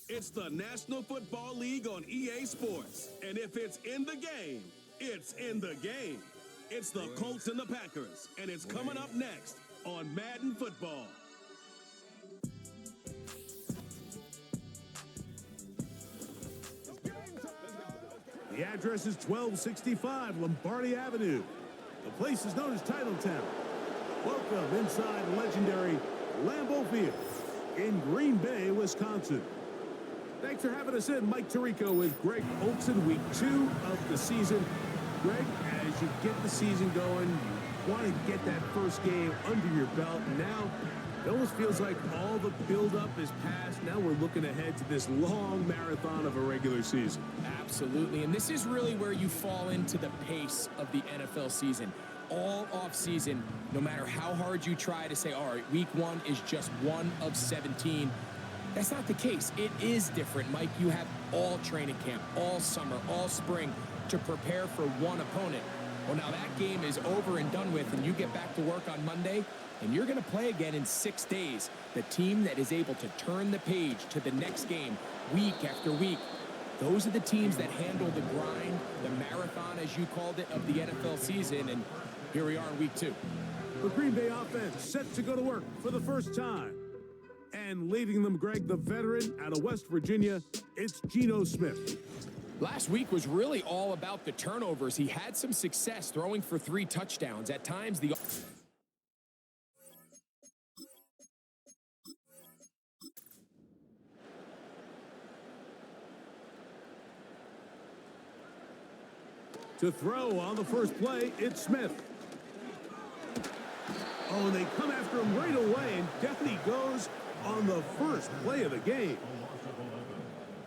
It's the National Football League on EA Sports. And if it's in the game, it's in the game. It's the Colts and the Packers, and it's coming up next on Madden Football. The address is 1265 Lombardi Avenue. The place is known as Titletown. Welcome inside legendary Lambeau Field in Green Bay, Wisconsin. Thanks for having us in. Mike Tirico with Greg Olson, week 2 of the season. Greg, as you get the season going, you want to get that first game under your belt. Now, it almost feels like all the buildup is past. Now we're looking ahead to this long marathon of a regular season. Absolutely, and this is really where you fall into the pace of the NFL season. All off-season, no matter how hard you try to say, all right, week 1 is just 1 of 17, that's not the case. It is different, Mike. You have all training camp, all summer, all spring to prepare for one opponent. Well, now that game is over and done with, and you get back to work on Monday, and you're going to play again in 6 days. The team that is able to turn the page to the next game week after week, those are the teams that handle the grind, the marathon, as you called it, of the NFL season, and here we are in week 2. The Green Bay offense set to go to work for the first time. And leading them, Greg, the veteran out of West Virginia, it's Geno Smith. Last week was really all about the turnovers. He had some success throwing for 3 touchdowns. At times, the... To throw on the first play, it's Smith. Oh, and they come after him right away, and down he goes on the first play of the game.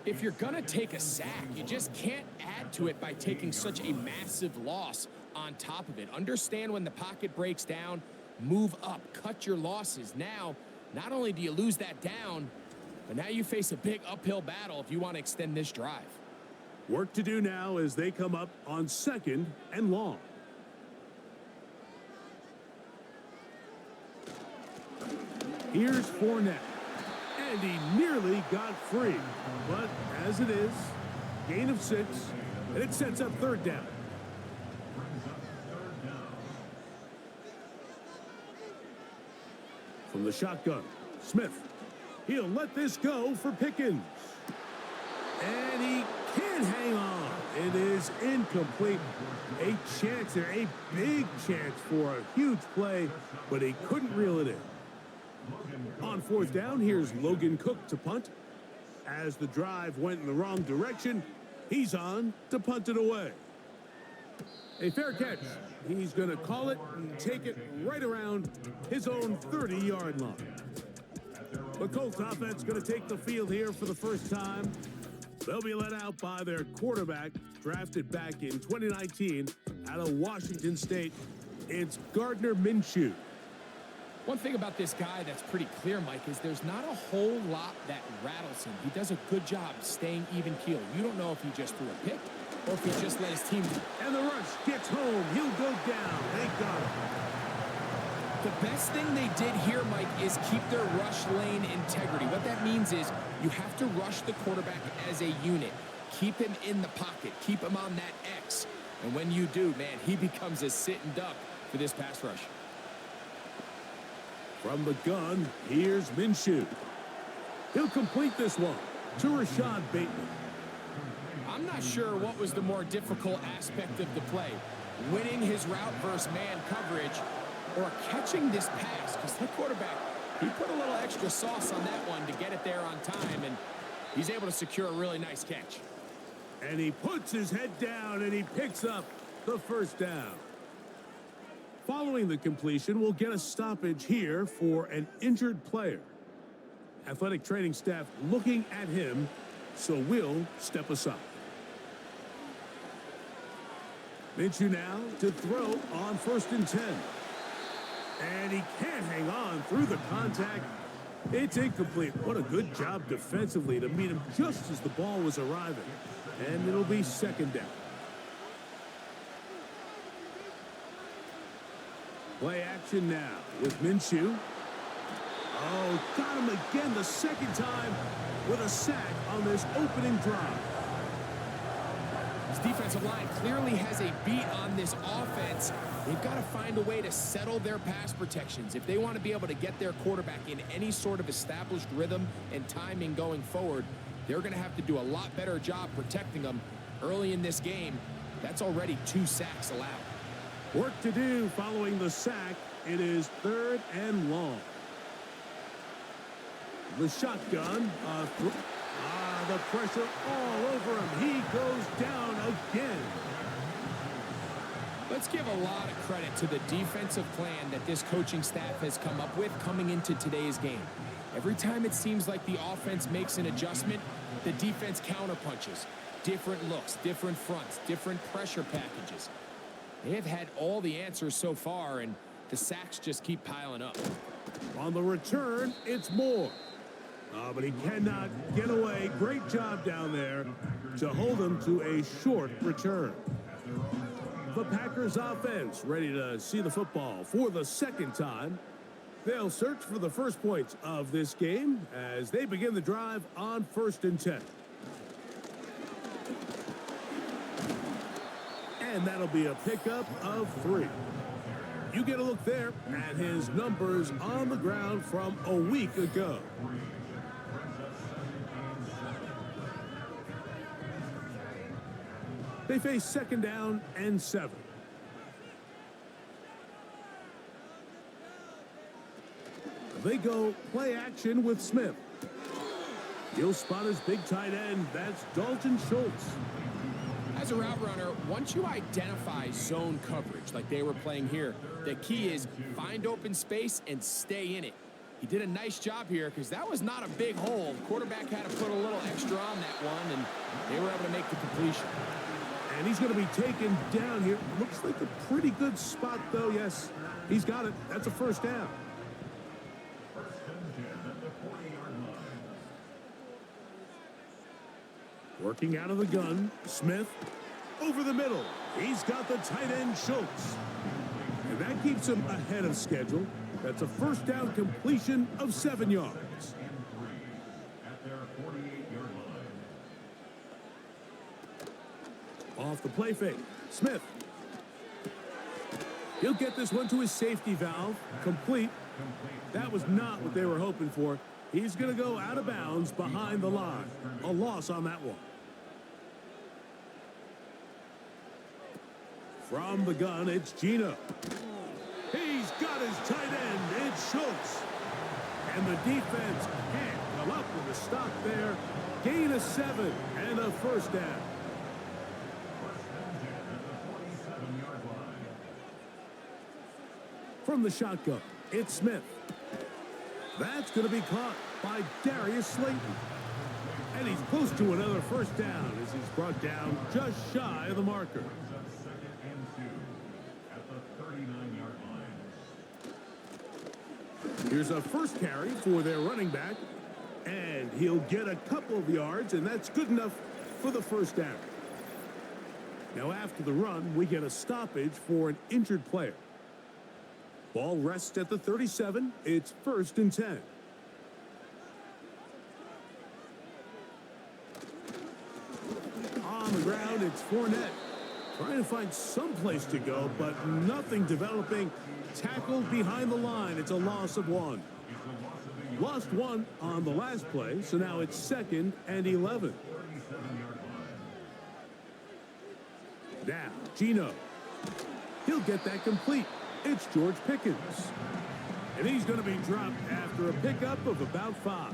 If you're going to take a sack, you just can't add to it by taking such a massive loss on top of it. Understand when the pocket breaks down, move up, cut your losses. Now, not only do you lose that down, but now you face a big uphill battle if you want to extend this drive. Work to do now as they come up on 2nd and long. Here's Fournette. And he nearly got free. But as it is, gain of 6, and it sets up 3rd down. From the shotgun, Smith. He'll let this go for Pickens. And he can't hang on. It is incomplete. A chance there, a big chance for a huge play, but he couldn't reel it in. On 4th down, here's Logan Cook to punt. As the drive went in the wrong direction, he's on to punt it away. A fair catch. He's going to call it and take it right around his own 30-yard line. The Colts offense going to take the field here for the first time. They'll be led out by their quarterback, drafted back in 2019 out of Washington State. It's Gardner Minshew. One thing about this guy that's pretty clear, Mike, is there's not a whole lot that rattles him. He does a good job staying even keel. You don't know if he just threw a pick or if he just let his team... And the rush gets home. He'll go down. They got him. The best thing they did here, Mike, is keep their rush lane integrity. What that means is you have to rush the quarterback as a unit. Keep him in the pocket. Keep him on that X. And when you do, man, he becomes a sitting duck for this pass rush. From the gun, here's Minshew. He'll complete this one to Rashad Bateman. I'm not sure what was the more difficult aspect of the play, winning his route versus man coverage or catching this pass, because the quarterback, he put a little extra sauce on that one to get it there on time, and he's able to secure a really nice catch. And he puts his head down, and he picks up the first down. Following the completion, we'll get a stoppage here for an injured player. Athletic training staff looking at him, so we'll step aside. Minshew now to throw on 1st and 10. And he can't hang on through the contact. It's incomplete. What a good job defensively to meet him just as the ball was arriving. And it'll be 2nd down. Play action now with Minshew. Oh, got him again the second time. with a sack on this opening drive. This defensive line clearly has a beat on this offense. They've got to find a way to settle their pass protections. If they want to be able to get their quarterback in any sort of established rhythm and timing going forward, they're going to have to do a lot better job protecting them early in this game. That's already 2 sacks allowed. Work to do following the sack. It is 3rd and long. The shotgun. The pressure all over him. He goes down again. Let's give a lot of credit to the defensive plan that this coaching staff has come up with coming into today's game. Every time it seems like the offense makes an adjustment, the defense counterpunches. Different looks, different fronts, different pressure packages. They have had all the answers so far, and the sacks just keep piling up. On the return, it's Moore. But he cannot get away. Great job down there to hold him to a short return. The Packers offense ready to see the football for the 2nd time. They'll search for the first points of this game as they begin the drive on 1st and 10. And that'll be a pickup of 3. You get a look there at his numbers on the ground from a week ago. They face 2nd down and 7. They go play action with Smith. He'll spot his big tight end. That's Dalton Schultz. As a route runner, once you identify zone coverage like they were playing here, the key is find open space and stay in it. He did a nice job here because that was not a big hole. The quarterback had to put a little extra on that one, and they were able to make the completion. And he's going to be taken down here. Looks like a pretty good spot, though. Yes, he's got it. That's a 1st down. Working out of the gun, Smith over the middle. He's got the tight end Schultz. And that keeps him ahead of schedule. That's a 1st down completion of 7 yards. Off the play fake, Smith. He'll get this one to his safety valve. Complete. That was not what they were hoping for. He's going to go out of bounds behind the line. A loss on that one. From the gun, it's Gino. He's got his tight end. It's Schultz. And the defense can't come up with a stop there. Gain of 7 and a 1st down. From the shotgun, it's Smith. That's going to be caught by Darius Slayton. And he's close to another 1st down as he's brought down just shy of the marker. Here's a 1st carry for their running back. And he'll get a couple of yards, and that's good enough for the 1st down. Now after the run, we get a stoppage for an injured player. Ball rests at the 37. It's 1st and 10. On the ground, it's Fournette. Trying to find some place to go, but nothing developing. Tackled behind the line. It's a loss of 1. Lost 1 on the last play, so now it's 2nd and 11. Now, Gino. He'll get that complete. It's George Pickens. And he's going to be dropped after a pickup of about 5.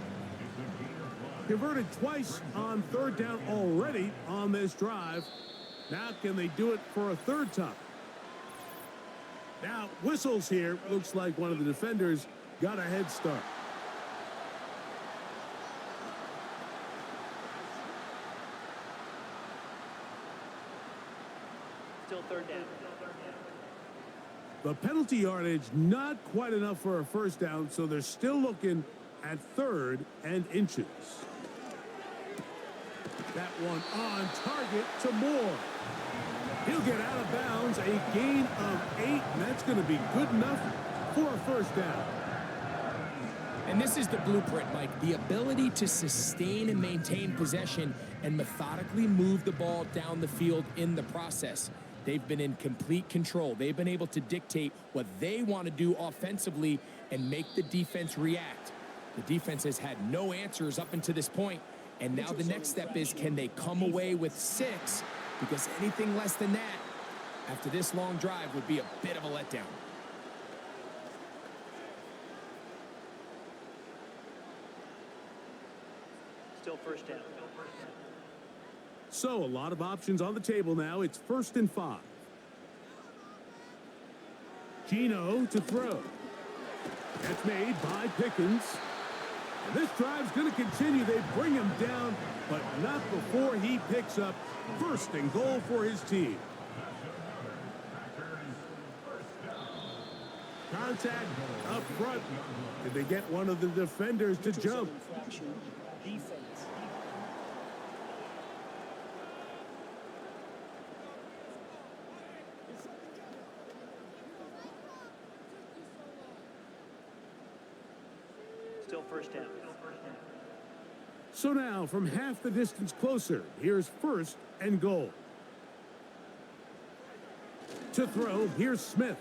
Converted twice on 3rd down already on this drive. Now can they do it for a 3rd time? Now, whistles here. Looks like one of the defenders got a head start. Still 3rd down. The penalty yardage not quite enough for a 1st down, so they're still looking at 3rd and inches. That one on target to Moore. He'll get out of bounds, a gain of 8, and that's going to be good enough for a 1st down. And this is the blueprint, Mike. The ability to sustain and maintain possession and methodically move the ball down the field in the process. They've been in complete control. They've been able to dictate what they want to do offensively and make the defense react. The defense has had no answers up until this point, and now the next step is, can they come away with 6? Because anything less than that, after this long drive, would be a bit of a letdown. Still first down. So a lot of options on the table now. It's 1st and 5. Gino to throw. That's made by Pickens. And this drive's going to continue. They bring him down, but not before he picks up 1st and goal for his team. Contact up front. Did they get one of the defenders to jump? Defense. Still first down. So now, from half the distance closer, here's 1st and goal. To throw, here's Smith.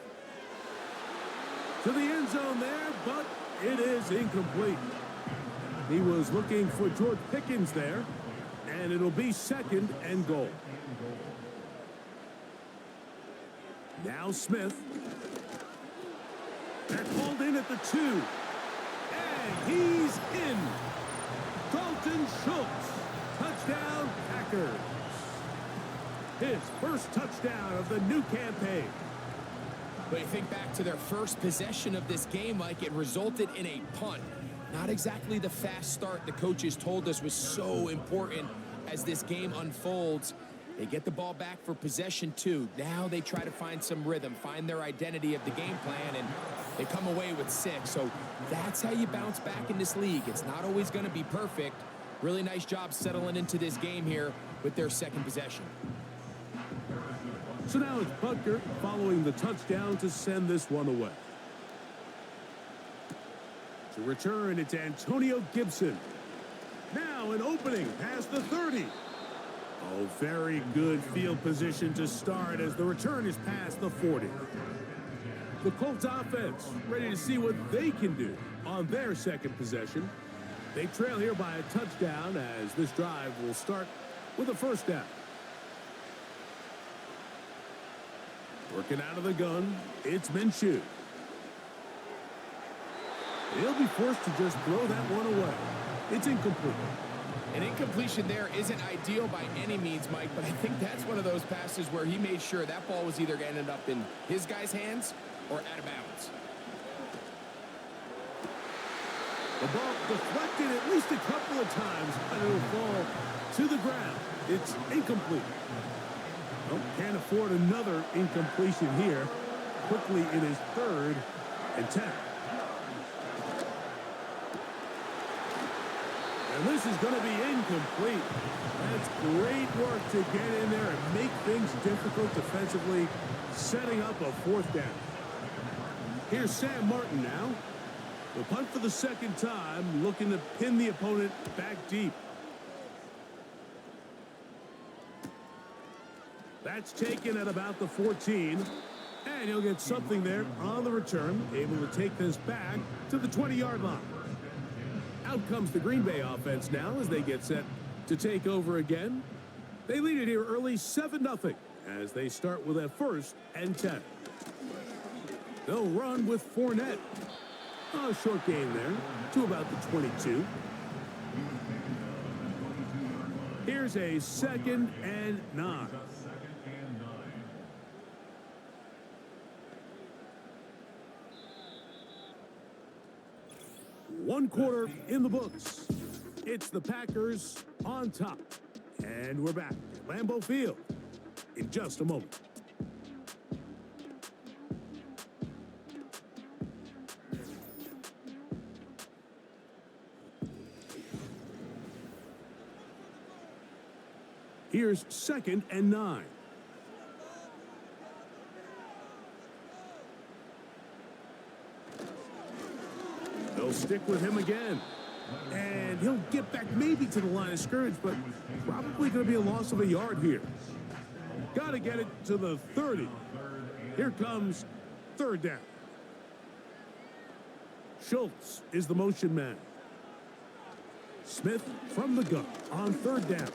To the end zone there, but it is incomplete. He was looking for George Pickens there, and it'll be 2nd and goal. Now Smith. They're called in at the 2. And he's in. Dalton Schultz. Touchdown, Packers. His first touchdown of the new campaign. But you think back to their first possession of this game, Mike, it resulted in a punt. Not exactly the fast start the coaches told us was so important as this game unfolds. They get the ball back for possession 2. Now they try to find some rhythm, find their identity of the game plan, and they come away with 6. So that's how you bounce back in this league. It's not always going to be perfect. Really nice job settling into this game here with their 2nd possession. So now it's Butker following the touchdown to send this one away. To return, it's Antonio Gibson. Now an opening past the 30. Oh, very good field position to start as the return is past the 40. The Colts offense ready to see what they can do on their 2nd possession. They trail here by a touchdown as this drive will start with a 1st down. Working out of the gun, it's Minshew. He'll be forced to just throw that one away. It's incomplete. An incompletion there isn't ideal by any means, Mike, but I think that's one of those passes where he made sure that ball was either going to end up in his guy's hands or out of bounds. The ball deflected at least a couple of times, and it'll fall to the ground. It's incomplete. Well, can't afford another incompletion here. Quickly, it is 3rd and 10. And this is going to be incomplete. That's great work to get in there and make things difficult defensively, setting up a 4th down. Here's Sam Martin now. The punt for the 2nd time, looking to pin the opponent back deep. That's taken at about the 14. And he'll get something there on the return, able to take this back to the 20-yard line. Out comes the Green Bay offense now as they get set to take over again. They lead it here early 7-0 as they start with a 1st and 10. They'll run with Fournette. A short gain there to about the 22. Here's a 2nd and 9. One quarter in the books. It's the Packers on top. And we're back at Lambeau Field in just a moment. Here's 2nd and 9. They'll stick with him again. And he'll get back maybe to the line of scrimmage, but probably going to be a loss of a yard here. Got to get it to the 30. Here comes third down. Schultz is the motion man. Smith from the gun on third down.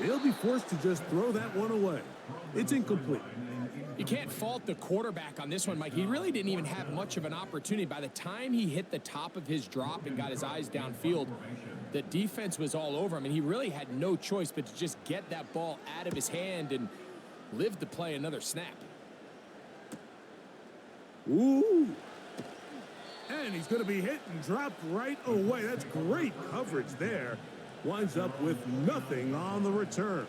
He'll be forced to just throw that one away. It's incomplete. You can't fault the quarterback on this one, Mike. He really didn't even have much of an opportunity. By the time he hit the top of his drop and got his eyes downfield, the defense was all over him, and he really had no choice but to just get that ball out of his hand and live to play another snap. Ooh. And he's going to be hit and dropped right away. That's great coverage there. Winds up with nothing on the return.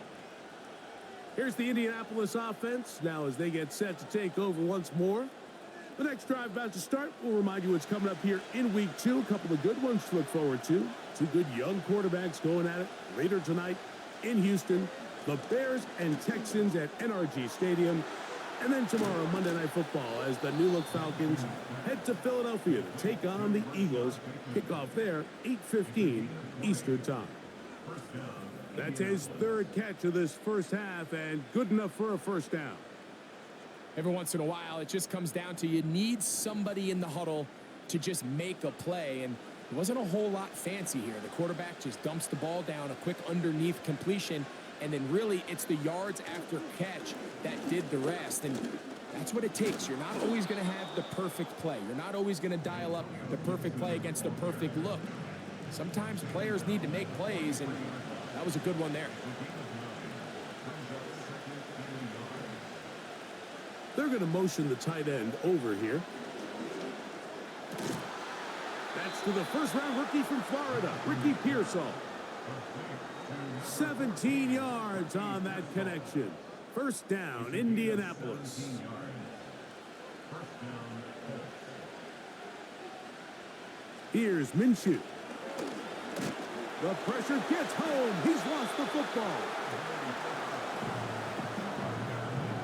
Here's the Indianapolis offense now as they get set to take over once more. The next drive about to start. We'll remind you what's coming up here in week 2. A couple of good ones to look forward to. Two good young quarterbacks going at it later tonight in Houston. The Bears and Texans at NRG Stadium. And then tomorrow, Monday Night Football, as the New Look Falcons head to Philadelphia to take on the Eagles. Kickoff there, 8:15 Eastern Time. That's his third catch of this first half, and good enough for a first down. Every once in a while, it just comes down to you need somebody in the huddle to just make a play, and it wasn't a whole lot fancy here. The quarterback just dumps the ball down, a quick underneath completion, and then really it's the yards after catch that did the rest, and that's what it takes. You're not always going to have the perfect play. You're not always going to dial up the perfect play against the perfect look. Sometimes players need to make plays, and that was a good one there. They're going to motion the tight end over here. That's to the first-round rookie from Florida, Ricky Pearsall. 17 yards on that connection. First down, Indianapolis. Here's Minshew. The pressure gets home. He's lost the football.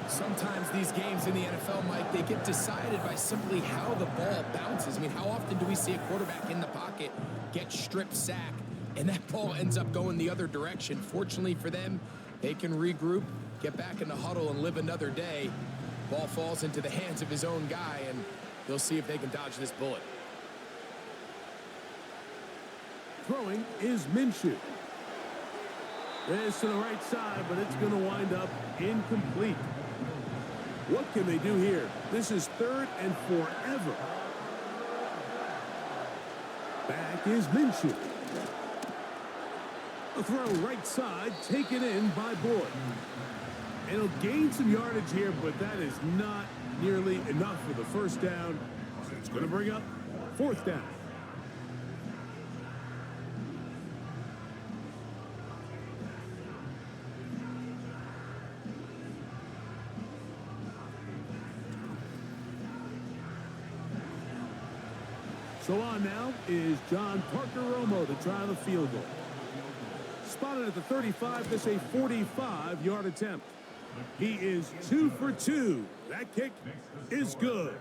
Sometimes these games in the NFL, Mike, they get decided by simply how the ball bounces. I mean, how often do we see a quarterback in the pocket get strip sack and that ball ends up going the other direction? Fortunately for them, they can regroup, get back in the huddle, and live another day. Ball falls into the hands of his own guy, and they'll see if they can dodge this bullet. Throwing is Minshew. This to the right side, but it's going to wind up incomplete. What can they do here? This is third and forever. Back is Minshew. A throw right side, taken in by Boyd. And he'll gain some yardage here, but that is not nearly enough for the first down. So it's going to bring up fourth down. So on now is John Parker Romo to try the field goal. Spotted at the 35, this a 45-yard attempt. He is 2 for 2. That kick is good.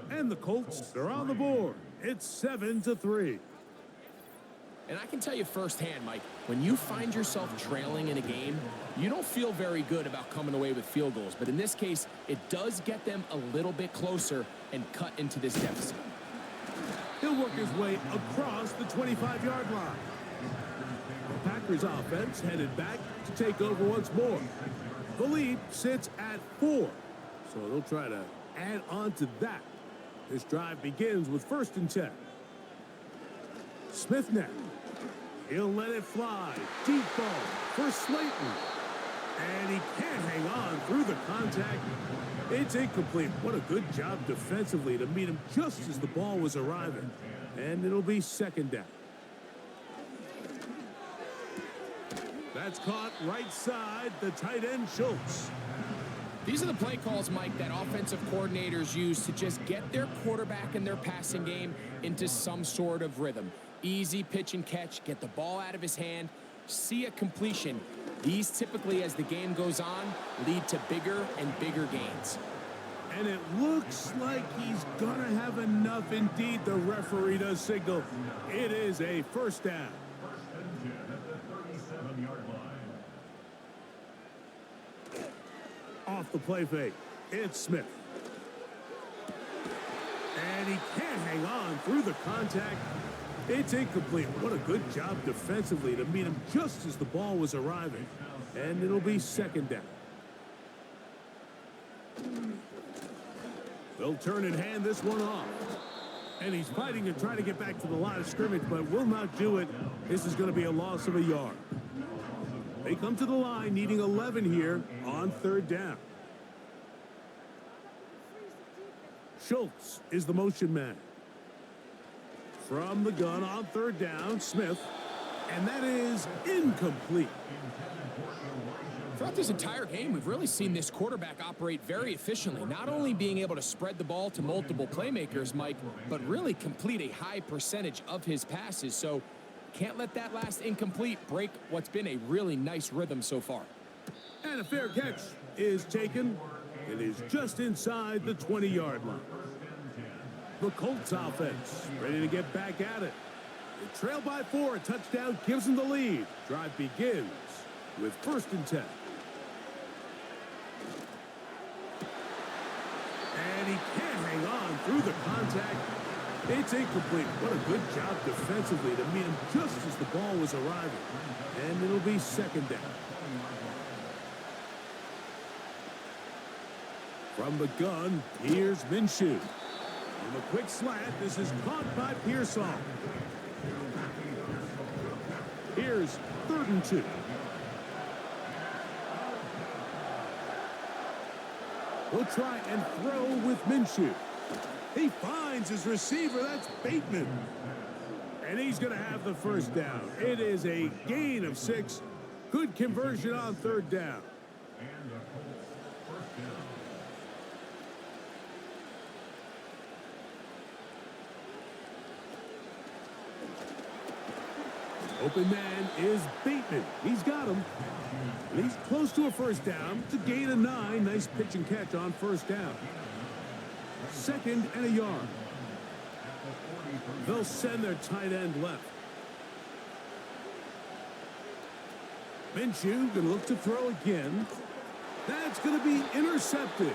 And the Colts are on the board. It's 7-3. And I can tell you firsthand, Mike, when you find yourself trailing in a game, you don't feel very good about coming away with field goals. But in this case, it does get them a little bit closer and cut into this deficit. He'll work his way across the 25-yard line. The Packers offense headed back to take over once more. The lead sits at 4, so they'll try to add on to that. This drive begins with 1st and 10. Smith now. He'll let it fly. Deep ball for Slayton. And he can't hang on through the contact. It's incomplete. What a good job defensively to meet him just as the ball was arriving. And it'll be 2nd down. That's caught right side, the tight end Schultz. These are the play calls, Mike, that offensive coordinators use to just get their quarterback and their passing game into some sort of rhythm. Easy pitch and catch, get the ball out of his hand, see a completion. These typically, as the game goes on, lead to bigger and bigger gains. And it looks like he's going to have enough. Indeed, the referee does signal. It is a first down. Off the play fake, it's Smith. And he can't hang on through the contact. It's incomplete. What a good job defensively to meet him just as the ball was arriving. And it'll be second down. They'll turn and hand this one off. And he's fighting to try to get back to the line of scrimmage, but will not do it. This is going to be a loss of a yard. They come to the line needing 11 here on third down. Schultz is the motion man. From the gun on third down, Smith. And that is incomplete. Throughout this entire game, we've really seen this quarterback operate very efficiently, not only being able to spread the ball to multiple playmakers, Mike, but really complete a high percentage of his passes. So can't let that last incomplete break what's been a really nice rhythm so far. And a fair catch is taken. It is just inside the 20-yard line. The Colts offense ready to get back at it. They trail by 4. A touchdown gives them the lead. Drive begins with 1st and 10. And he can't hang on through the contact. It's incomplete. What a good job defensively to meet him just as the ball was arriving. And it'll be second down. From the gun, here's Minshew. On a quick slant, this is caught by Pearsall. Here's 3rd and 2. He'll try and throw with Minshew. He finds his receiver. That's Bateman. And he's going to have the first down. It is a gain of 6. Good conversion on third down. Open man is Bateman. He's got him. And he's close to a first down. It's a gain of 9. Nice pitch and catch on first down. 2nd and a yard. They'll send their tight end left. Minshew going to look to throw again. That's going to be intercepted.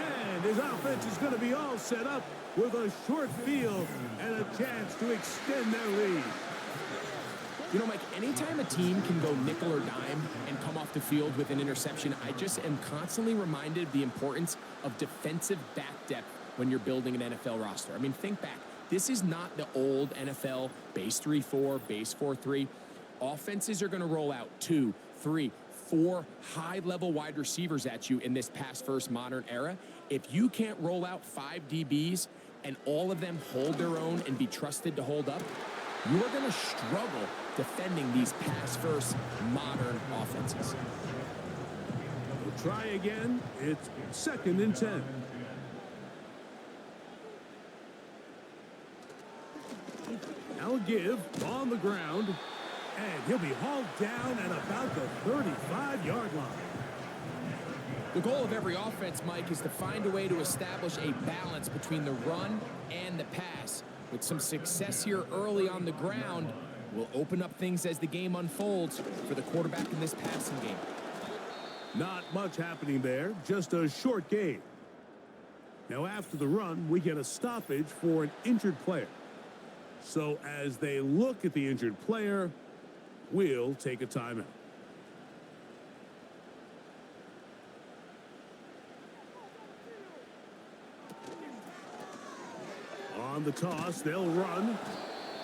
And his offense is going to be all set up with a short field and a chance to extend their lead. You know, Mike, anytime a team can go nickel or dime and come off the field with an interception, I just am constantly reminded of the importance of defensive back depth when you're building an NFL roster. I mean, think back. This is not the old NFL base 3-4, base 4-3. Offenses are going to roll out 2, 3, 4 high-level wide receivers at you in this pass-first modern era. If you can't roll out 5 DBs and all of them hold their own and be trusted to hold up, you are going to struggle defending these pass-first modern offenses. We'll try again. It's 2nd and 10. Now give on the ground, and he'll be hauled down at about the 35-yard line. The goal of every offense, Mike, is to find a way to establish a balance between the run and the pass. With some success here early on the ground, will open up things as the game unfolds for the quarterback in this passing game. Not much happening there, just a short gain. Now after the run, we get a stoppage for an injured player. So as they look at the injured player, we'll take a timeout. On the toss, they'll run.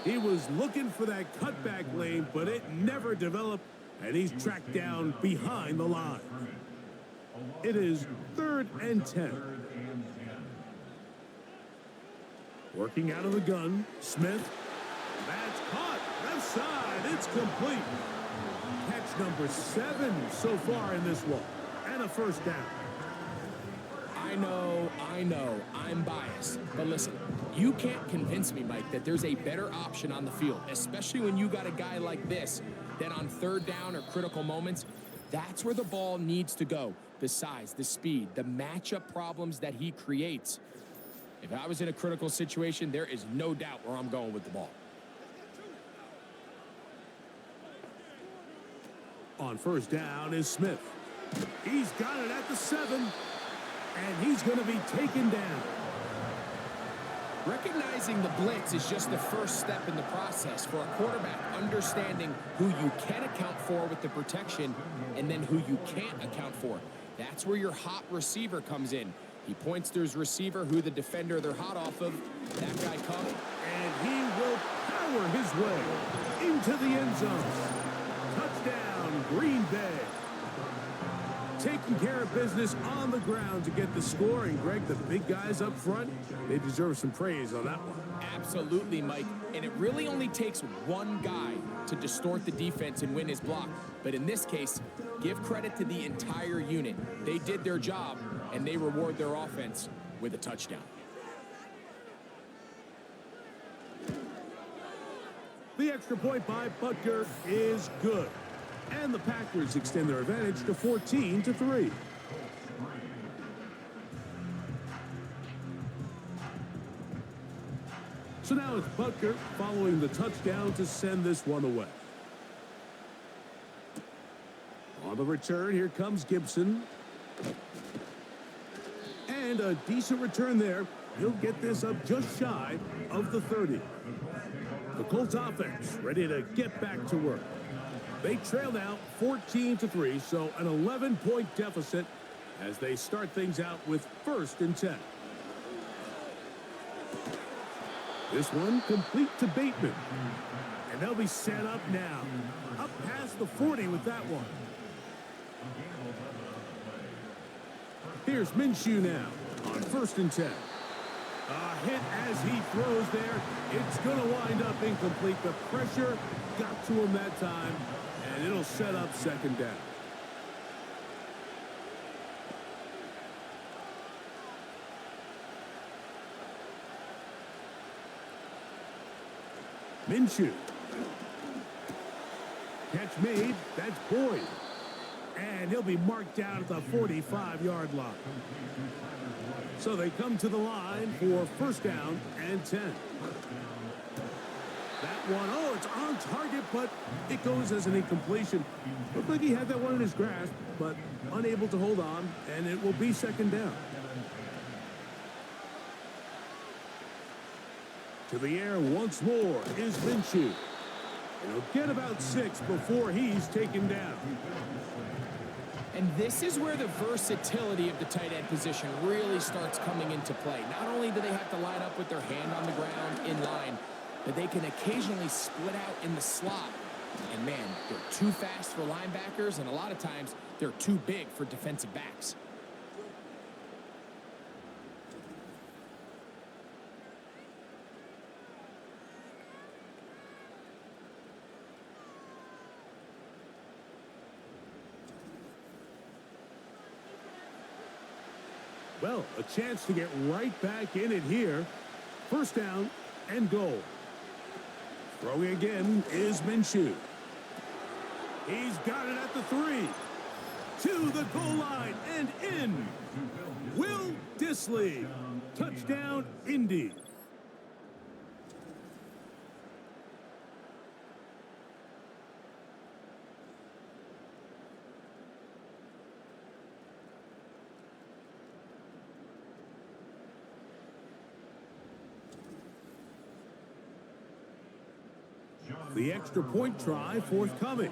He was looking for that cutback lane, but it never developed, and he's tracked down behind the line. It is 3rd and 10. Working out of the gun, Smith. That's caught. Left side. It's complete. Catch number 7 so far in this one. And a first down. I know, I'm biased. But listen, you can't convince me, Mike, that there's a better option on the field, especially when you got a guy like this that on third down or critical moments That's where the ball needs to go. The size, the speed, the matchup problems that he creates. If I was in a critical situation, there is no doubt where I'm going with the ball. On first down is Smith. He's got it at the 7, and he's going to be taken down. Recognizing the blitz is just the first step in the process for a quarterback, understanding who you can account for with the protection and then who you can't account for. That's where your hot receiver comes in. He points to his receiver, who the defender they're hot off of. That guy comes. And he will power his way into the end zone. Touchdown, Green Bay. Taking care of business on the ground to get the score. And, Greg, the big guys up front, they deserve some praise on that one. Absolutely, Mike. And it really only takes one guy to distort the defense and win his block. But in this case, give credit to the entire unit. They did their job, and they reward their offense with a touchdown. The extra point by Butker is good. And the Packers extend their advantage to 14-3. So now it's Butker following the touchdown to send this one away. On the return, here comes Gibson. And a decent return there. He'll get this up just shy of the 30. The Colts offense ready to get back to work. They trail now 14-3, so an 11-point deficit as they start things out with 1st and 10. This one complete to Bateman. And they'll be set up now. Up past the 40 with that one. Here's Minshew now on 1st and 10. A hit as he throws there. It's going to wind up incomplete. The pressure got to him that time, and it'll set up 2nd down. Minshew. Catch made. That's Boyd. And he'll be marked down at the 45-yard line. So they come to the line for 1st down and 10. That one, oh, it's on target, but it goes as an incompletion. Looked like he had that one in his grasp, but unable to hold on, and it will be 2nd down. To the air once more is Minshew. He'll get about 6 before he's taken down. And this is where the versatility of the tight end position really starts coming into play. Not only do they have to line up with their hand on the ground in line, but they can occasionally split out in the slot. And man, they're too fast for linebackers, and a lot of times they're too big for defensive backs. Well, a chance to get right back in it here. 1st down and goal. Throwing again is Minshew. He's got it at the 3. To the goal line and in. Will Dissly. Touchdown, Indy. The extra point try forthcoming.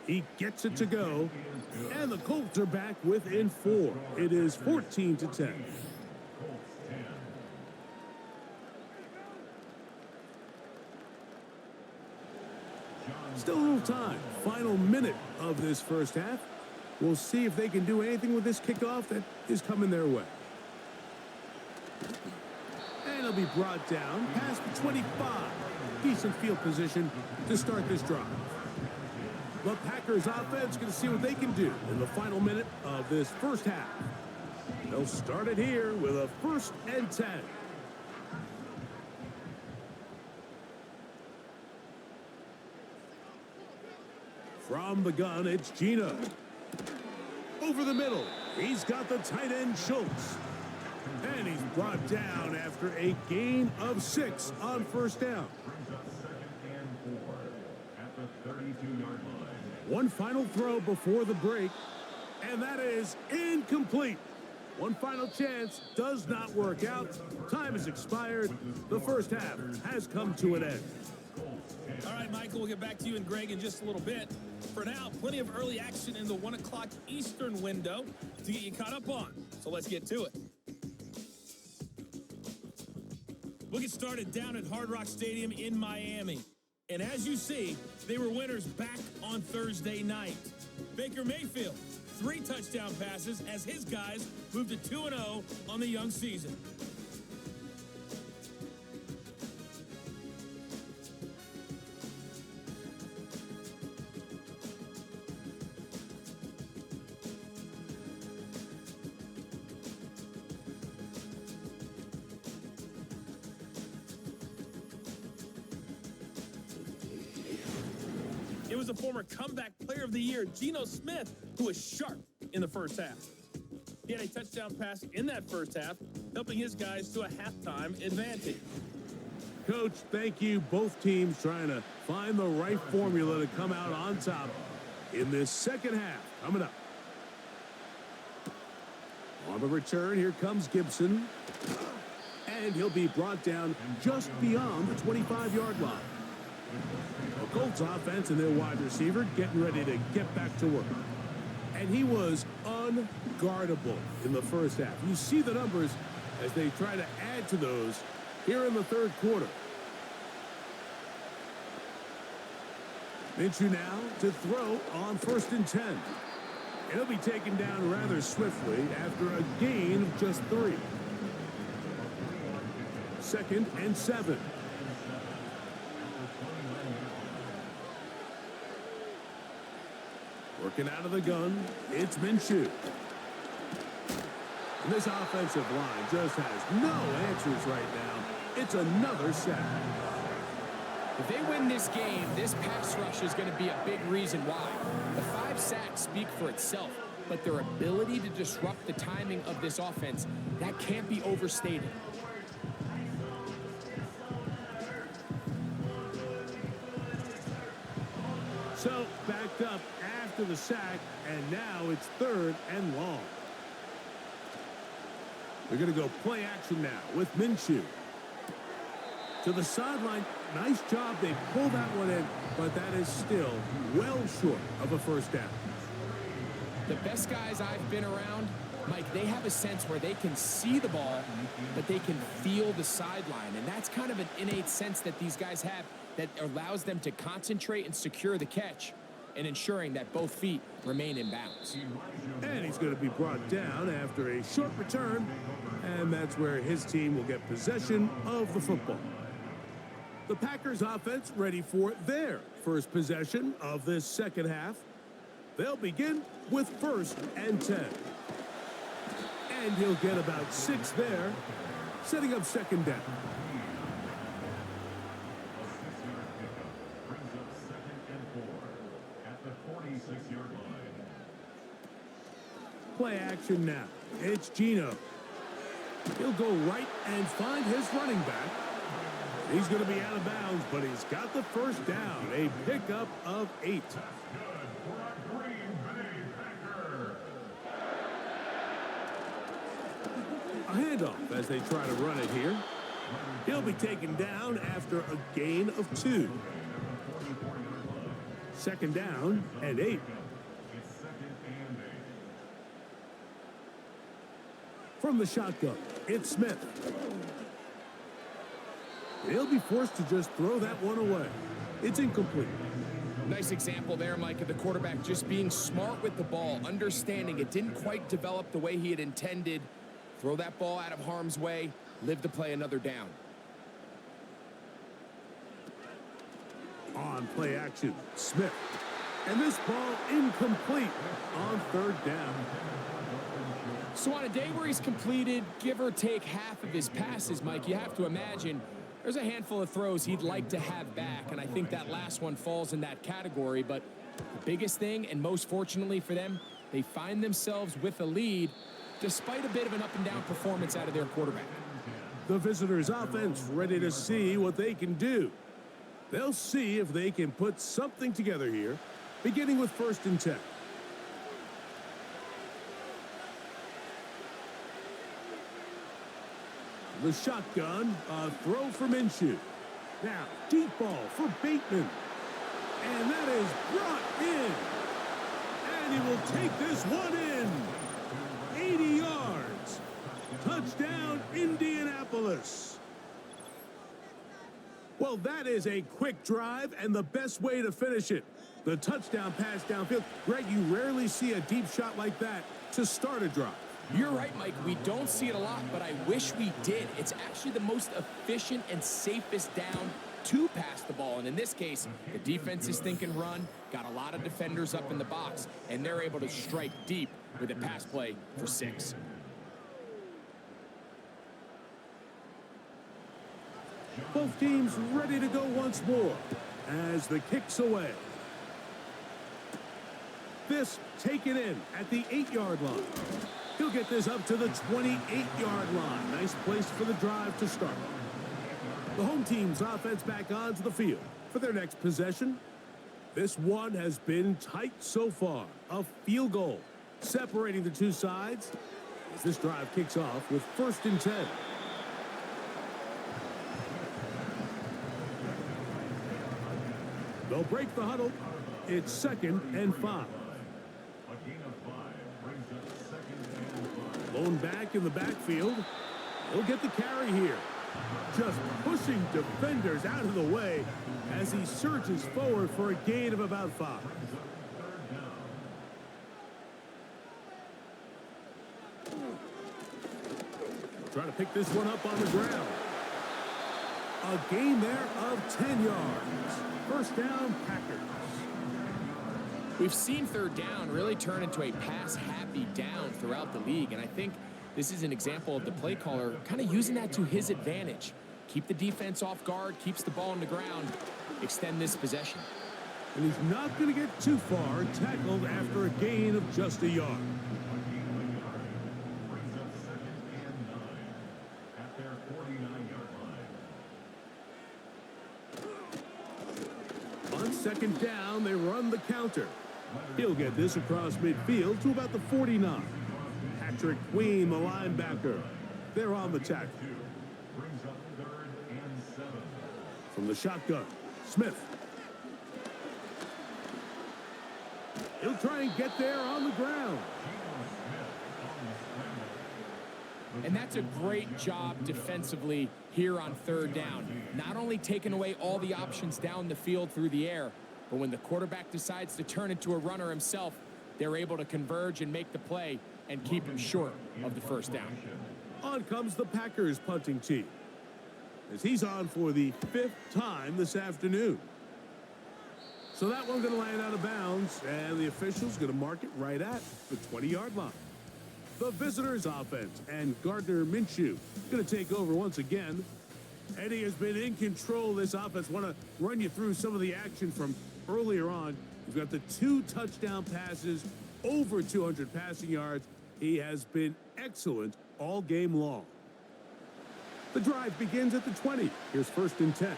He gets it to go, and the Colts are back within 4. It is 14-10. Still a little time. Final minute of this 1st half. We'll see if they can do anything with this kickoff that is coming their way. And he'll be brought down past the 25. Decent field position to start this drive. The Packers offense going to see what they can do in the final minute of this 1st half. They'll start it here with a 1st and 10. From the gun, it's Gino. Over the middle, he's got the tight end Schultz. And he's brought down after a gain of 6 on first down. One final throw before the break, and that is incomplete. One final chance does not work out. Time has expired. The first half has come to an end. All right, Michael, we'll get back to you and Greg in just a little bit. For now, plenty of early action in the 1 o'clock Eastern window to get you caught up on. So let's get to it. We'll get started down at Hard Rock Stadium in Miami. And as you see, they were winners back on Thursday night. Baker Mayfield, 3 touchdown passes as his guys moved to 2-0 on the young season. It was a former comeback player of the year, Geno Smith, who was sharp in the first half. He had a touchdown pass in that first half, helping his guys to a halftime advantage. Coach, thank you. Both teams trying to find the right formula to come out on top in this second half. Coming up. On the return, here comes Gibson. And he'll be brought down just beyond the 25-yard line. The Colts offense and their wide receiver getting ready to get back to work. And he was unguardable in the first half. You see the numbers as they try to add to those here in the third quarter. Minshew now to throw on 1st and 10. He'll be taken down rather swiftly after a gain of just 3. 2nd and 7. Working out of the gun, it's Minshew. And this offensive line just has no answers right now. It's another sack. If they win this game, this pass rush is going to be a big reason why. The 5 sacks speak for itself, but their ability to disrupt the timing of this offense, that can't be overstated. So, backed up after the sack, and now it's 3rd and long. They're going to go play action now with Minshew. To the sideline. Nice job. They pulled that one in, but that is still well short of a first down. The best guys I've been around, Mike, they have a sense where they can see the ball, but they can feel the sideline. And that's kind of an innate sense that these guys have that allows them to concentrate and secure the catch and ensuring that both feet remain in bounds. And he's going to be brought down after a short return, and that's where his team will get possession of the football. The Packers offense ready for their first possession of this second half. They'll begin with 1st and 10. And he'll get about 6 there, setting up 2nd down. Play action now. It's Geno. He'll go right and find his running back. He's going to be out of bounds, but he's got the first down. A pickup of 8. A handoff as they try to run it here. He'll be taken down after a gain of 2. 2nd down and 8. From the shotgun, it's Smith. He'll be forced to just throw that one away. It's incomplete. Nice example there, Mike, of the quarterback just being smart with the ball, understanding it didn't quite develop the way he had intended. Throw that ball out of harm's way, live to play another down. On play action, Smith. And this ball incomplete on 3rd down. So on a day where he's completed, give or take half of his passes, Mike, you have to imagine there's a handful of throws he'd like to have back, and I think that last one falls in that category, but The biggest thing, and most fortunately for them, they find themselves with a lead despite a bit of an up-and-down performance out of their quarterback. The visitors' offense ready to see what they can do. They'll see if they can put something together here, beginning with 1st and 10. The shotgun, a throw for Minshew. Now, deep ball for Bateman. And that is brought in. And he will take this one in. 80 yards. Touchdown, Indianapolis. Well, that is a quick drive and the best way to finish it. The touchdown pass downfield. Greg, you rarely see a deep shot like that to start a drive. You're right, Mike. We don't see it a lot, but I wish we did. It's actually the most efficient and safest down to pass the ball. And in this case, the defense is thinking run, got a lot of defenders up in the box, and they're able to strike deep with a pass play for 6. Both teams ready to go once more as the kick's away. This taken in at the 8-yard line. He'll get this up to the 28-yard line. Nice place for the drive to start. The home team's offense back onto the field for their next possession. This one has been tight so far. A field goal separating the two sides as this drive kicks off with 1st and 10. They'll break the huddle. It's 2nd and 5. Lone back in the backfield. He'll get the carry here. Just pushing defenders out of the way as he surges forward for a gain of about 5. Trying to pick this one up on the ground. A gain there of 10 yards. 1st down, Packers. We've seen 3rd down really turn into a pass-happy down throughout the league, and I think this is an example of the play caller kind of using that to his advantage. Keep the defense off guard, keeps the ball on the ground, extend this possession. And he's not going to get too far, tackled after a gain of just a yard. On 2nd down, they run the counter. He'll get this across midfield to about the 49. Patrick Queen, the linebacker. They're on the tackle. From the shotgun, Smith. He'll try and get there on the ground. And that's a great job defensively here on 3rd down. Not only taking away all the options down the field through the air, but when the quarterback decides to turn into a runner himself, they're able to converge and make the play and keep him short of the 1st down. On comes the Packers punting team, as he's on for the 5th time this afternoon. So that one's going to land out of bounds, and the official's going to mark it right at the 20-yard line. The visitors' offense, and Gardner Minshew going to take over once again. And he has been in control of this offense. Want to run you through some of the action from earlier on. He's got the 2 touchdown passes, over 200 passing yards. He has been excellent all game long. The drive begins at the 20. Here's 1st and 10.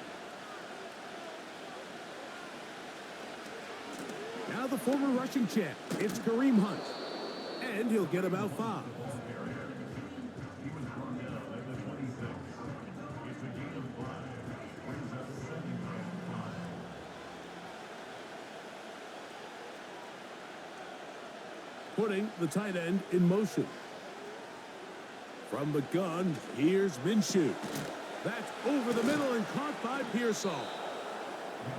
Now the former rushing champ. It's Kareem Hunt. And he'll get about 5. Putting the tight end in motion. From the gun, here's Minshew. That's over the middle and caught by Pearsall.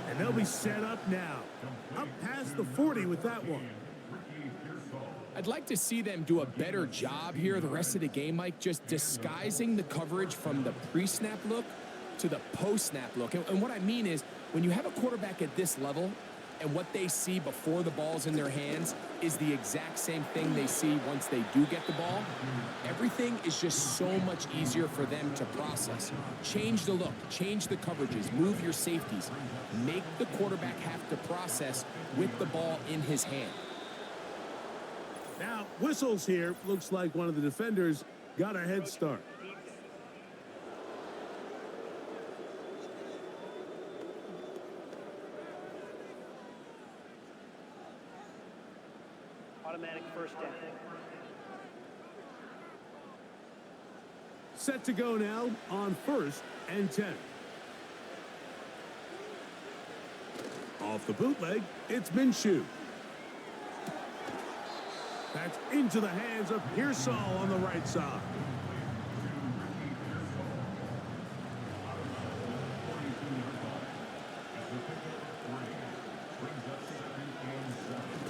And they'll be set up now. Up past the 40 with that one. I'd like to see them do a better job here the rest of the game, Mike, just disguising the coverage from the pre-snap look to the post-snap look. And what I mean is, when you have a quarterback at this level, and what they see before the ball's in their hands is the exact same thing they see once they do get the ball. Everything is just so much easier for them to process. Change the look, change the coverages, move your safeties. Make the quarterback have to process with the ball in his hand. Now, whistles here. Looks like one of the defenders got a head start. Automatic first down. Set to go now on 1st and 10. Off the bootleg, it's Minshew. That's into the hands of Pearsall on the right side.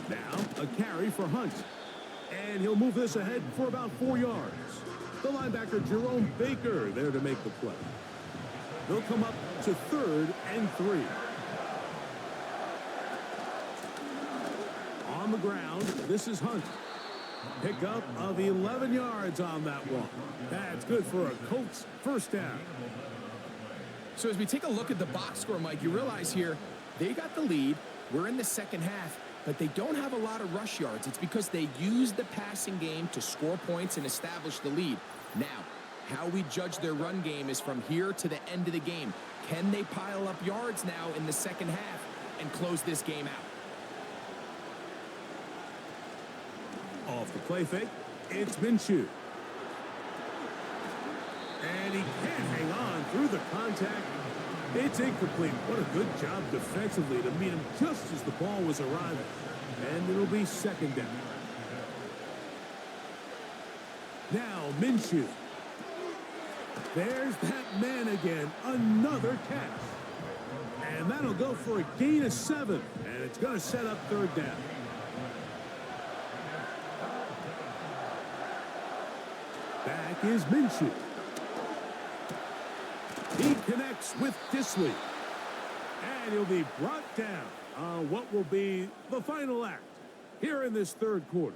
Now, a carry for Hunt. And he'll move this ahead for about 4 yards. The linebacker, Jerome Baker, there to make the play. They'll come up to 3rd and 3. On the ground, this is Hunt. Pickup of 11 yards on that one. That's good for a Colts first down. So as we take a look at the box score, Mike, you realize here they got the lead. We're in the second half, but they don't have a lot of rush yards. It's because they use the passing game to score points and establish the lead. Now, how we judge their run game is from here to the end of the game. Can they pile up yards now in the second half and close this game out? Off the play fake, it's Minshew. And he can't hang on through the contact. It's incomplete. What a good job defensively to meet him just as the ball was arriving. And it'll be second down. Now Minshew. There's that man again. Another catch. And that'll go for a gain of 7. And it's going to set up 3rd down. Back is Minshew. He connects with Disley. And he'll be brought down on what will be the final act here in this 3rd quarter.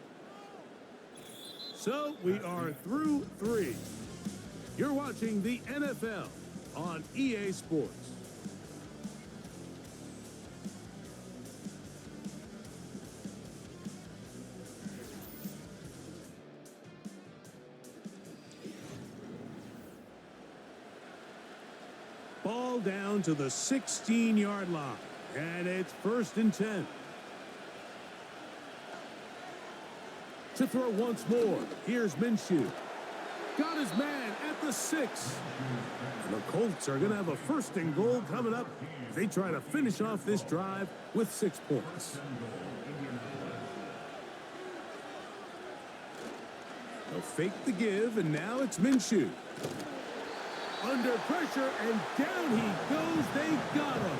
So we are through 3. You're watching the NFL on EA Sports. Ball down to the 16-yard line. And it's 1st and 10. To throw once more. Here's Minshew. Got his man at the 6. And the Colts are going to have a 1st and goal coming up. They try to finish off this drive with 6 points. They'll fake the give, and now it's Minshew. Under pressure, and down he goes. They got him.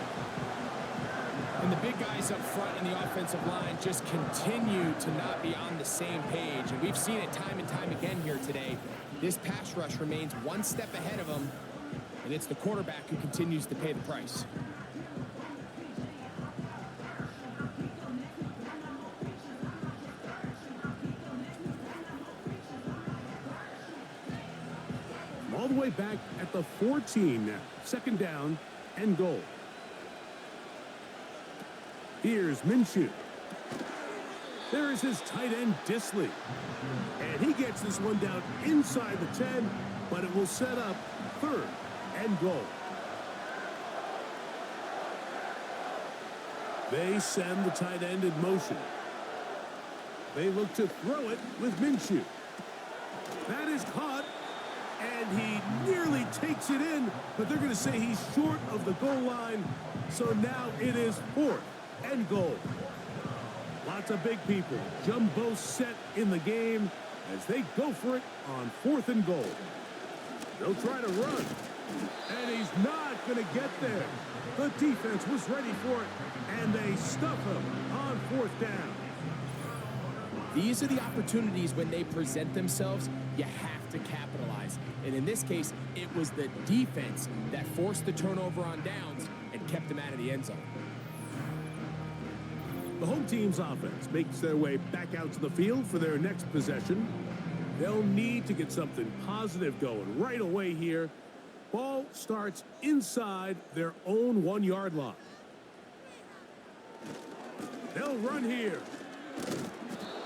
And the big guys up front in the offensive line just continue to not be on the same page. And we've seen it time and time again here today. This pass rush remains one step ahead of them, and it's the quarterback who continues to pay the price. All the way back at the 14 now. 2nd down and goal. Here's Minshew. There is his tight end, Disley. And he gets this one down inside the 10, but it will set up 3rd and goal. They send the tight end in motion. They look to throw it with Minshew. That is caught. And he nearly takes it in, but they're going to say he's short of the goal line. So now it is 4th and goal. Lots of big people. Jumbo set in the game as they go for it on 4th and goal. They'll try to run. And he's not going to get there. The defense was ready for it, and they stuff him on 4th down. These are the opportunities when they present themselves, you have to capitalize. And in this case, it was the defense that forced the turnover on downs and kept them out of the end zone. The home team's offense makes their way back out to the field for their next possession. They'll need to get something positive going right away here. Ball starts inside their own 1-yard line. They'll run here.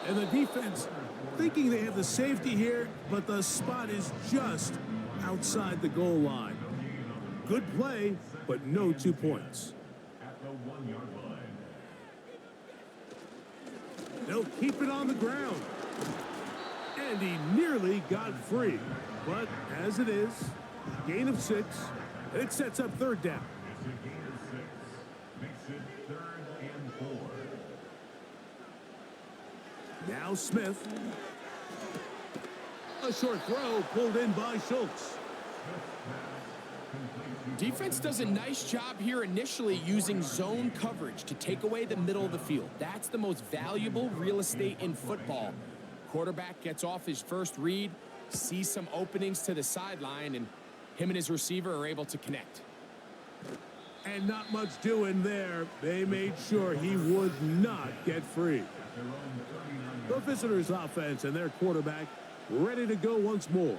And the defense thinking they have the safety here, but the spot is just outside the goal line. Good play, but no 2 points. At the 1-yard line. They'll keep it on the ground. And he nearly got free. But as it is, gain of 6, and it sets up 3rd down. It's a gain of 6. Makes it 3rd and 4. Now Smith. A short throw pulled in by Schultz. Defense does a nice job here initially using zone coverage to take away the middle of the field. That's the most valuable real estate in football. Quarterback gets off his first read, sees some openings to the sideline, and him and his receiver are able to connect. And not much doing there. They made sure he would not get free. The visitors' offense and their quarterback ready to go once more.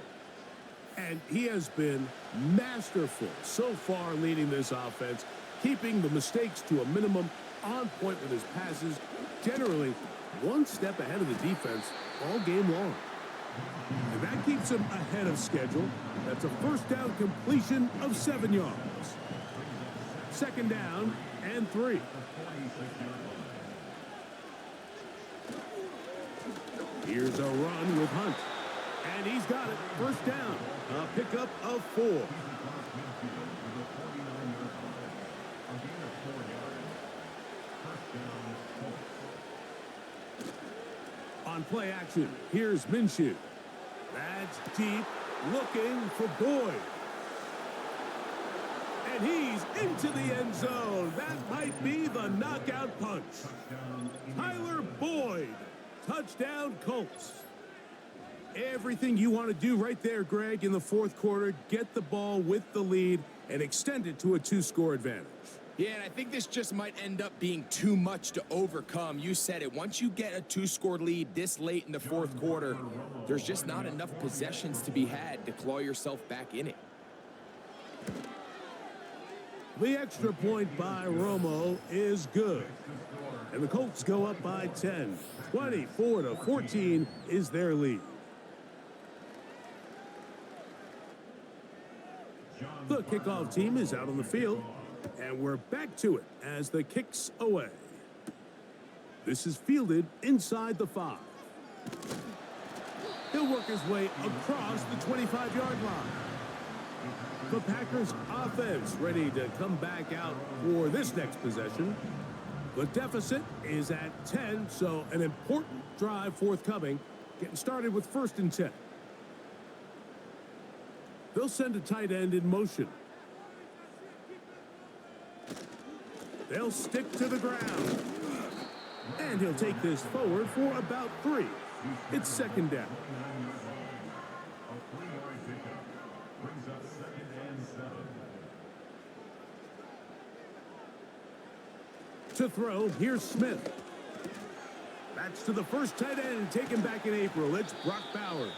And he has been masterful so far leading this offense, keeping the mistakes to a minimum, on point with his passes, generally one step ahead of the defense all game long. And that keeps him ahead of schedule. That's a first down completion of 7 yards. 2nd down and 3. Here's a run with Hunt. And he's got it. 1st down. A pickup of 4. On play action, here's Minshew. That's deep, looking for Boyd. And he's into the end zone. That might be the knockout punch. Tyler Boyd. Touchdown, Colts. Everything you want to do right there, Greg, in the 4th quarter. Get the ball with the lead and extend it to a 2-score advantage. Yeah, and I think this just might end up being too much to overcome. You said it. Once you get a 2-score lead this late in the 4th quarter, there's just not enough possessions to be had to claw yourself back in it. The extra point by Romo is good. And the Colts go up by 10. 24-14 is their lead. The kickoff team is out on the field, and we're back to it as the kick's away. This is fielded inside the 5. He'll work his way across the 25-yard line. The Packers offense ready to come back out for this next possession. The deficit is at 10, so an important drive forthcoming, getting started with 1st and 10. They'll send a tight end in motion. They'll stick to the ground. And he'll take this forward for about 3. It's 2nd down. To throw, here's Smith. That's to the first tight end taken back in April. It's Brock Bowers.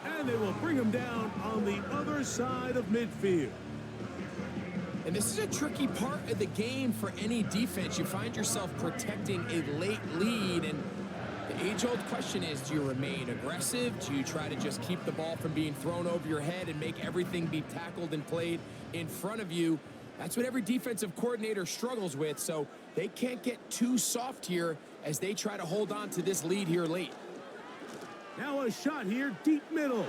And they will bring him down on the other side of midfield. And this is a tricky part of the game for any defense. You find yourself protecting a late lead, and the age-old question is, do you remain aggressive? Do you try to just keep the ball from being thrown over your head and make everything be tackled and played in front of you? That's what every defensive coordinator struggles with, so they can't get too soft here as they try to hold on to this lead here late. Now a shot here, deep middle.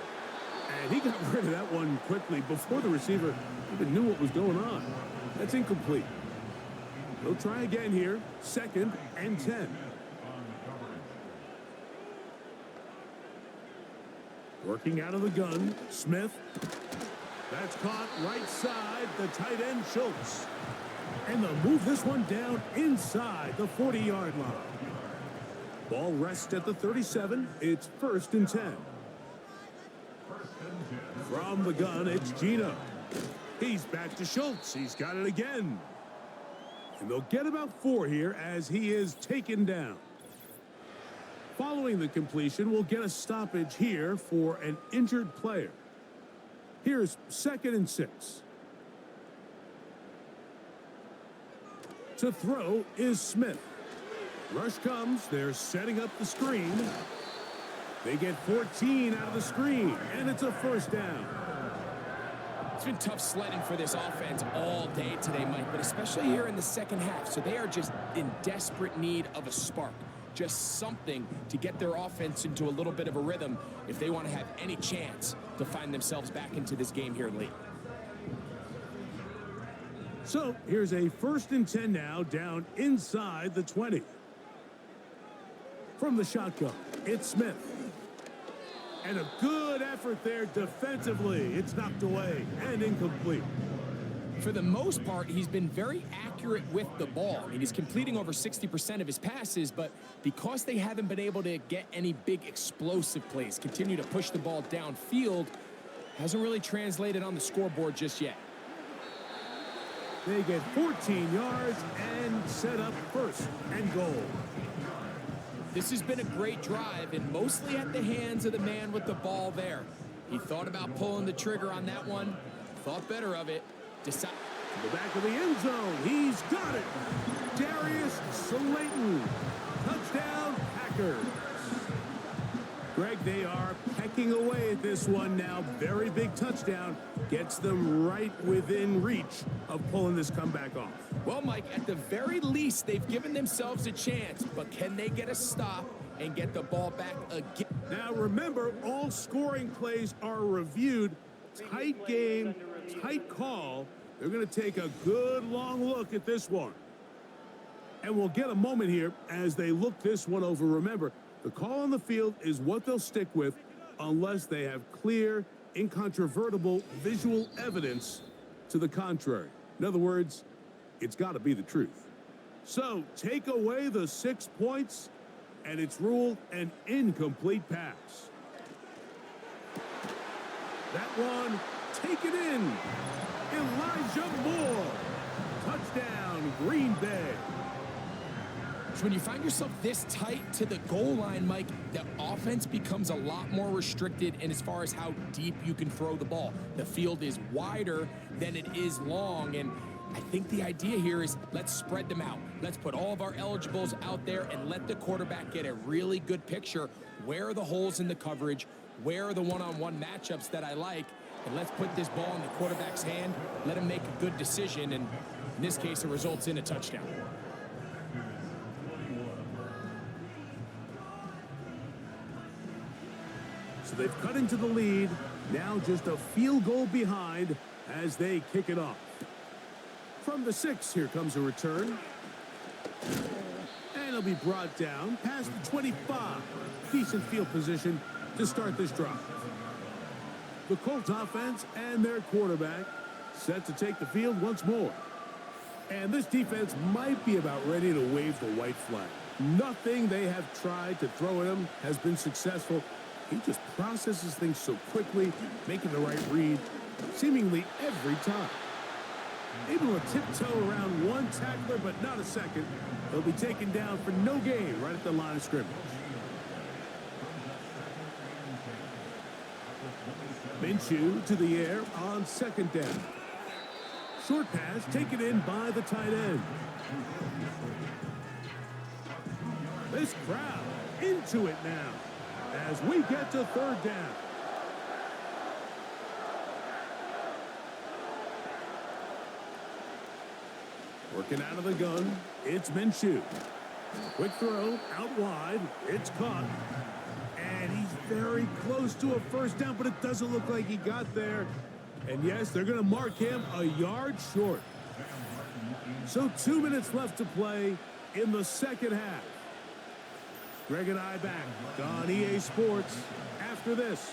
And he got rid of that one quickly before the receiver even knew what was going on. That's incomplete. They'll try again here, 2nd and 10. Working out of the gun, Smith. That's caught right side, the tight end Schultz. And they'll move this one down inside the 40-yard line. Ball rests at the 37. It's 1st and 10. From the gun, it's Gino. He's back to Schultz. He's got it again. And they'll get about 4 here as he is taken down. Following the completion, we'll get a stoppage here for an injured player. Here's 2nd and 6. To throw is Smith. Rush comes. They're setting up the screen. They get 14 out of the screen, and it's a 1st down. It's been tough sledding for this offense all day today, Mike, but especially here in the second half. So they are just in desperate need of a spark, just something to get their offense into a little bit of a rhythm if they want to have any chance to find themselves back into this game here late. So here's a 1st and 10 now, down inside the 20. From the shotgun, it's Smith. And a good effort there defensively. It's knocked away and incomplete. For the most part, he's been very accurate with the ball. I mean, he's completing over 60% of his passes, but because they haven't been able to get any big explosive plays, continue to push the ball downfield, hasn't really translated on the scoreboard just yet. They get 14 yards and set up 1st and goal. This has been a great drive, and mostly at the hands of the man with the ball there. He thought about pulling the trigger on that one, thought better of it, decided. To the back of the end zone, he's got it. Darius Slayton, touchdown Packers. Greg, they are pecking away at this one now. Very big touchdown. Gets them right within reach of pulling this comeback off. Well, Mike, at the very least, they've given themselves a chance, but can they get a stop and get the ball back again? Now, remember, all scoring plays are reviewed. Tight game, tight call. They're going to take a good long look at this one. And we'll get a moment here as they look this one over. Remember, the call on the field is what they'll stick with unless they have clear, incontrovertible visual evidence to the contrary. In other words, it's got to be the truth. So take away the 6 points, and it's ruled an incomplete pass. That one taken in. Elijah Moore. Touchdown, Green Bay. So when you find yourself this tight to the goal line, Mike, the offense becomes a lot more restricted in as far as how deep you can throw the ball. The field is wider than it is long, and I think the idea here is let's spread them out. Let's put all of our eligibles out there and let the quarterback get a really good picture. Where are the holes in the coverage? Where are the one-on-one matchups that I like? And let's put this ball in the quarterback's hand, let him make a good decision, and in this case, it results in a touchdown. So they've cut into the lead. Now just a field goal behind as they kick it off. From the 6, here comes a return. And it'll be brought down past the 25. Decent field position to start this drive. The Colts offense and their quarterback set to take the field once more. And this defense might be about ready to wave the white flag. Nothing they have tried to throw at him has been successful. He just processes things so quickly, making the right read seemingly every time. Able to tiptoe around one tackler, but not a second. He'll be taken down for no gain right at the line of scrimmage. Minshew to the air on 2nd down. Short pass taken in by the tight end. This crowd into it now as we get to 3rd down. Working out of the gun, it's Minshew. Quick throw, out wide, it's caught. And he's very close to a 1st down, but it doesn't look like he got there. And yes, they're going to mark him a yard short. So 2 minutes left to play in the 2nd half. Greg and I back on EA Sports after this.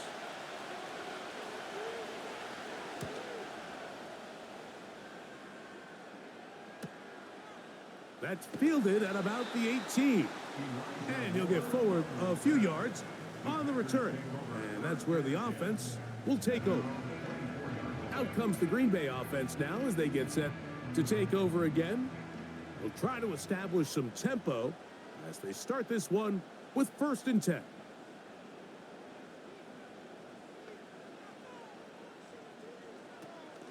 That's fielded at about the 18. And he'll get forward a few yards on the return. And that's where the offense will take over. Out comes the Green Bay offense now as they get set to take over again. Will try to establish some tempo as they start this one with 1st and 10.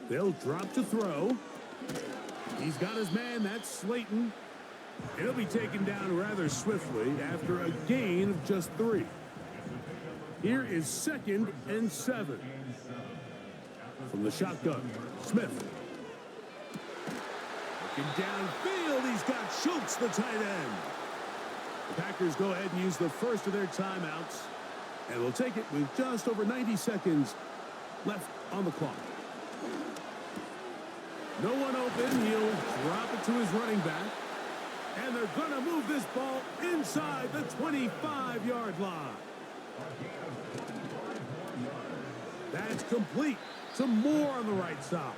They'll drop to throw. He's got his man, that's Slayton. He'll be taken down rather swiftly after a gain of just 3. Here is 2nd and 7. From the shotgun, Smith. Looking downfield, he's got Schultz, the tight end. The Packers go ahead and use the first of their timeouts, and will take it with just over 90 seconds left on the clock. No one open. He'll drop it to his running back. And they're going to move this ball inside the 25-yard line. That's complete. Some more on the right side.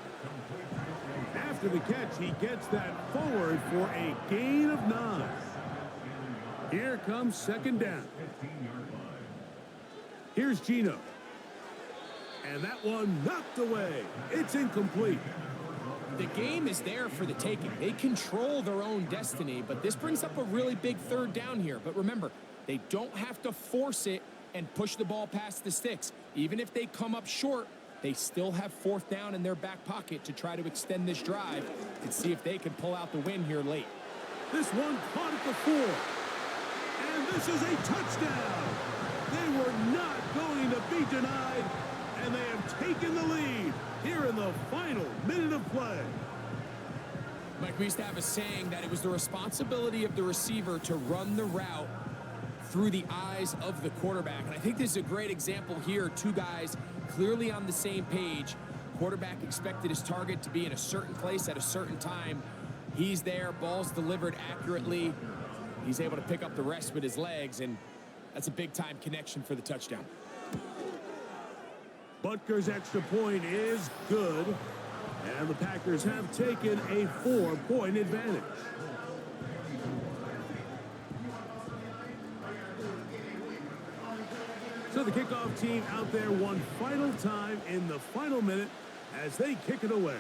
After the catch, he gets that forward for a gain of 9. Here comes 2nd down. Here's Gino. And that one knocked away. It's incomplete. The game is there for the taking. They control their own destiny, but this brings up a really big 3rd down here. But remember, they don't have to force it and push the ball past the sticks. Even if they come up short, they still have 4th down in their back pocket to try to extend this drive and see if they can pull out the win here late. This one caught at the 4. And this is a touchdown. They were not going to be denied, and they have taken the lead here in the final minute of play. Mike, we used to have a saying that it was the responsibility of the receiver to run the route through the eyes of the quarterback. And I think this is a great example here. 2 guys clearly on the same page. Quarterback expected his target to be in a certain place at a certain time. He's there, ball's delivered accurately. He's able to pick up the rest with his legs, and that's a big-time connection for the touchdown. Butker's extra point is good, and the Packers have taken a 4-point advantage. So the kickoff team out there one final time in the final minute as they kick it away.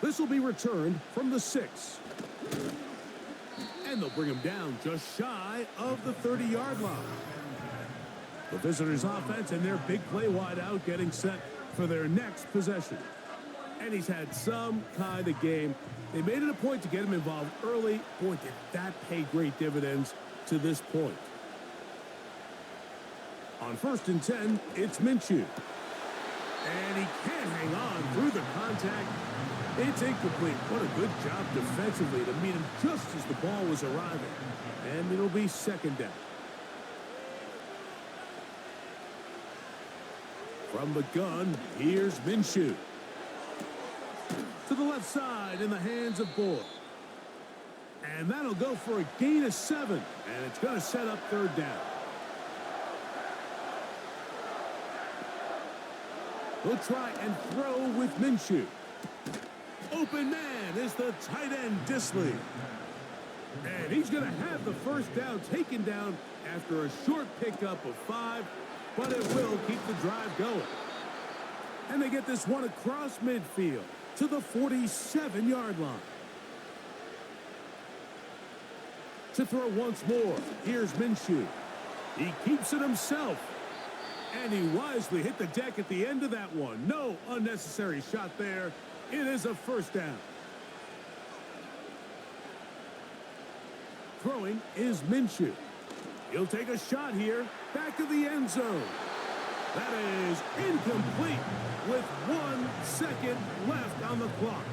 This will be returned from the 6. And they'll bring him down just shy of the 30-yard line. The visitors' offense and their big play wide out getting set for their next possession. And he's had some kind of game. They made it a point to get him involved early. Boy, did that pay great dividends to this point. On 1st and 10, it's Minshew. And he can't hang on through the contact. It's incomplete. What a good job defensively to meet him just as the ball was arriving. And it'll be 2nd down. From the gun, here's Minshew. To the left side in the hands of Boyd. And that'll go for a gain of 7. And it's going to set up 3rd down. We'll try and throw with Minshew. Open man is the tight end, Disley. And he's going to have the 1st down taken down after a short pickup of 5, but it will keep the drive going. And they get this one across midfield to the 47-yard line. To throw once more, here's Minshew. He keeps it himself. And he wisely hit the deck at the end of that one. No unnecessary shot there. It is a 1st down. Throwing is Minshew. He'll take a shot here. Back of the end zone. That is incomplete with 1 second left on the clock.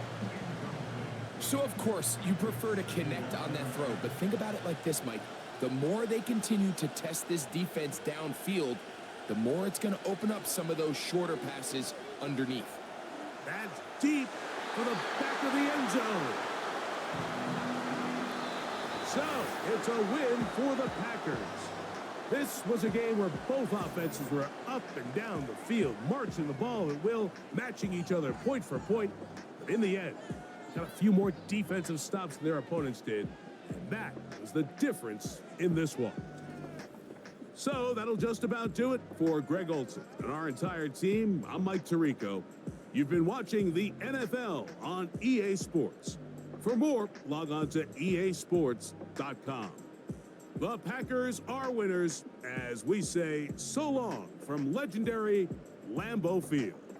So, of course, you prefer to connect on that throw. But think about it like this, Mike. The more they continue to test this defense downfield, the more it's going to open up some of those shorter passes underneath. That's deep for the back of the end zone. So, it's a win for the Packers. This was a game where both offenses were up and down the field, marching the ball at will, matching each other point for point. But in the end, got a few more defensive stops than their opponents did. And that was the difference in this one. So that'll just about do it for Greg Olson and our entire team. I'm Mike Tirico. You've been watching the NFL on EA Sports. For more, log on to easports.com. The Packers are winners as we say so long from legendary Lambeau Field.